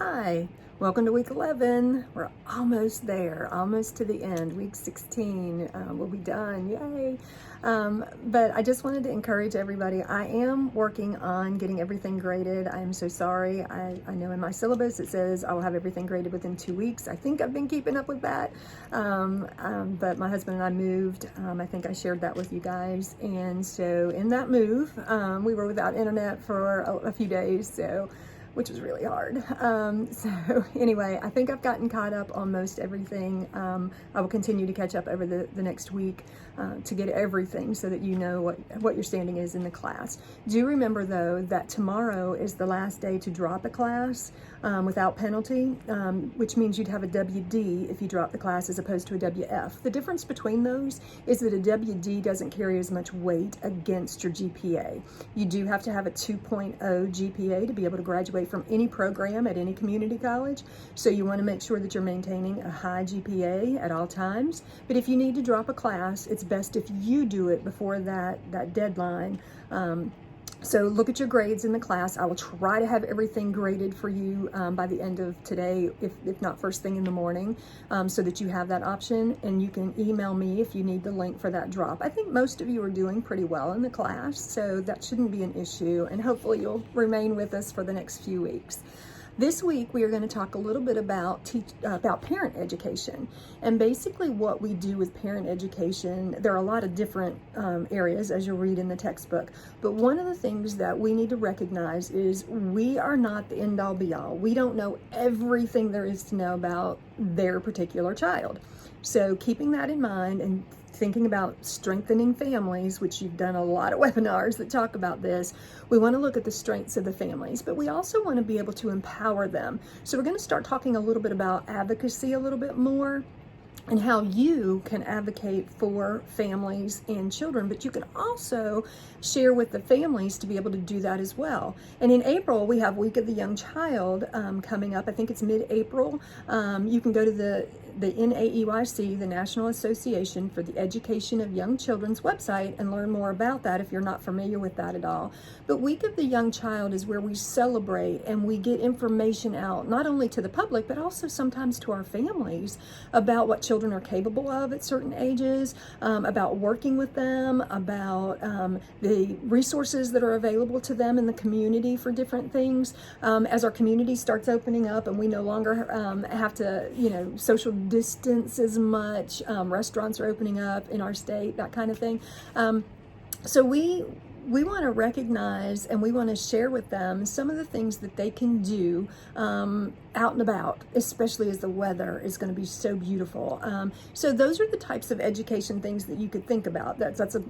Hi, welcome to week 11. We're almost there, almost to the end. Week 16, we'll be done, yay. But I just wanted to encourage everybody. I am working on getting everything graded. I am so sorry. I know in my syllabus it says I will have everything graded within 2 weeks. I think I've been keeping up with that. But my husband and I moved. I think I shared that with you guys. And so in that move, we were without internet for a few days, which was really hard. So anyway, I think I've gotten caught up on most everything. I will continue to catch up over the next week to get everything so that you know what your standing is in the class. Do remember though that tomorrow is the last day to drop a class without penalty, which means you'd have a WD if you drop the class as opposed to a WF. The difference between those is that a WD doesn't carry as much weight against your GPA. You do have to have a 2.0 GPA to be able to graduate from any program at any community college. So you want to make sure that you're maintaining a high GPA at all times. But if you need to drop a class, it's best if you do it before that deadline. So look at your grades in the class. I will try to have everything graded for you by the end of today, if not first thing in the morning, so that you have that option, and you can email me if you need the link for that drop. I think most of you are doing pretty well in the class, so that shouldn't be an issue, and hopefully you'll remain with us for the next few weeks. This week, we are going to talk a little bit about parent education. And basically what we do with parent education, there are a lot of different areas as you'll read in the textbook. But one of the things that we need to recognize is we are not the end-all be-all. We don't know everything there is to know about their particular child. So keeping that in mind and thinking about strengthening families, which you've done a lot of webinars that talk about this, we want to look at the strengths of the families, but we also want to be able to empower them. So we're going to start talking a little bit about advocacy a little bit more, and how you can advocate for families and children, but you can also share with the families to be able to do that as well. And in April, we have Week of the Young Child coming up. I think it's mid-April. You can go to the NAEYC, the National Association for the Education of Young Children's website, and learn more about that if you're not familiar with that at all. But Week of the Young Child is where we celebrate and we get information out, not only to the public, but also sometimes to our families about what children are capable of at certain ages, about working with them, about the resources that are available to them in the community for different things. As our community starts opening up and we no longer have to, social distance as much, restaurants are opening up in our state, that kind of thing. So we want to recognize and we want to share with them some of the things that they can do out and about, especially as the weather is going to be so beautiful. So those are the types of education things that you could think about. That's a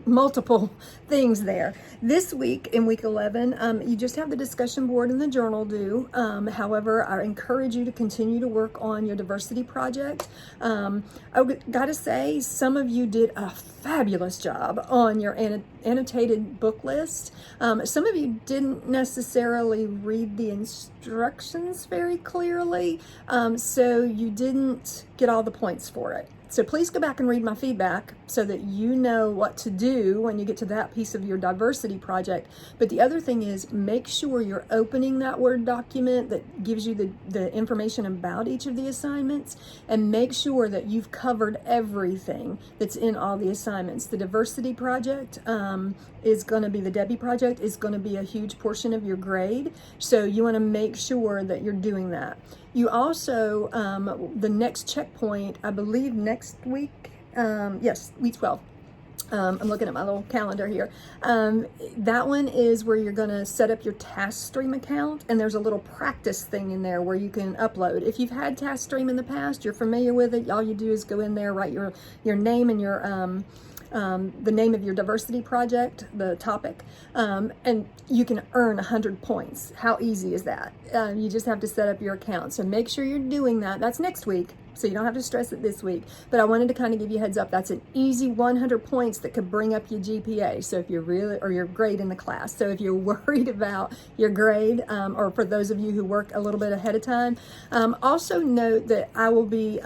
multiple things there. This week in week 11, you just have the discussion board and the journal due. However, I encourage you to continue to work on your diversity project. I gotta say, some of you did a fabulous job on your annotated book list. Some of you didn't necessarily read the instructions very clearly, so you didn't get all the points for it. So please go back and read my feedback so that you know what to do when you get to that piece of your diversity project. But the other thing is, make sure you're opening that Word document that gives you the information about each of the assignments, and make sure that you've covered everything that's in all the assignments. The diversity project is going to be, the Debbie project is going to be a huge portion of your grade. So you want to make sure that you're doing that. You also, the next checkpoint, I believe next week, yes, week 12. I'm looking at my little calendar here. That one is where you're going to set up your TaskStream account, and there's a little practice thing in there where you can upload. If you've had TaskStream in the past, you're familiar with it, all you do is go in there, write your name and your the name of your diversity project, the topic, and you can earn 100 points. How easy is that? You just have to set up your account. So make sure you're doing that. That's next week. so you don't have to stress it this week. But I wanted to kind of give you a heads up. That's an easy 100 points that could bring up your GPA. So if you're really, or your grade in the class. So if you're worried about your grade, or for those of you who work a little bit ahead of time, also note that I will be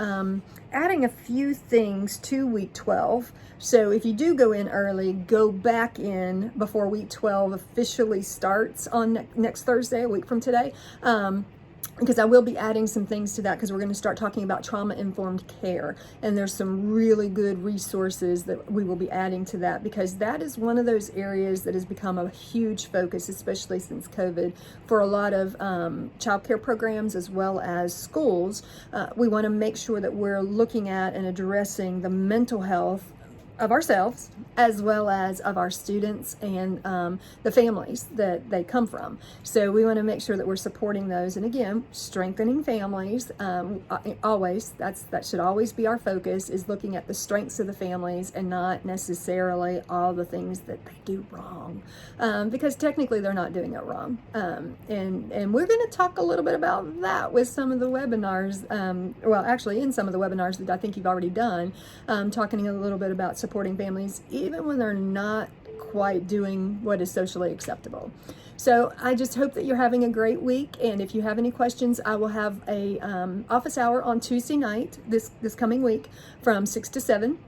adding a few things to week 12. So if you do go in early, go back in before week 12 officially starts on next Thursday, a week from today. Because I will be adding some things to that, because we're going to start talking about trauma-informed care, and there's some really good resources that we will be adding to that, because that is one of those areas that has become a huge focus, especially since COVID, for a lot of child care programs as well as schools. We want to make sure that we're looking at and addressing the mental health of ourselves as well as of our students and the families that they come from. So we want to make sure that we're supporting those, and again, strengthening families. Always, that should always be our focus, is looking at the strengths of the families and not necessarily all the things that they do wrong, because technically they're not doing it wrong. And we're going to talk a little bit about that with some of the webinars, well, actually in some of the webinars that I think you've already done, talking a little bit about supporting families even when they're not quite doing what is socially acceptable. So I just hope that you're having a great week, and if you have any questions, I will have a office hour on Tuesday night this coming week from 6 to 7.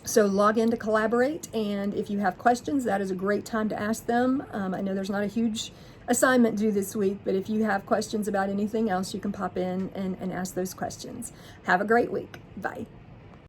So log in to collaborate, and if you have questions, that is a great time to ask them. I know there's not a huge assignment due this week, but if you have questions about anything else, you can pop in and ask those questions. Have a great week. Bye.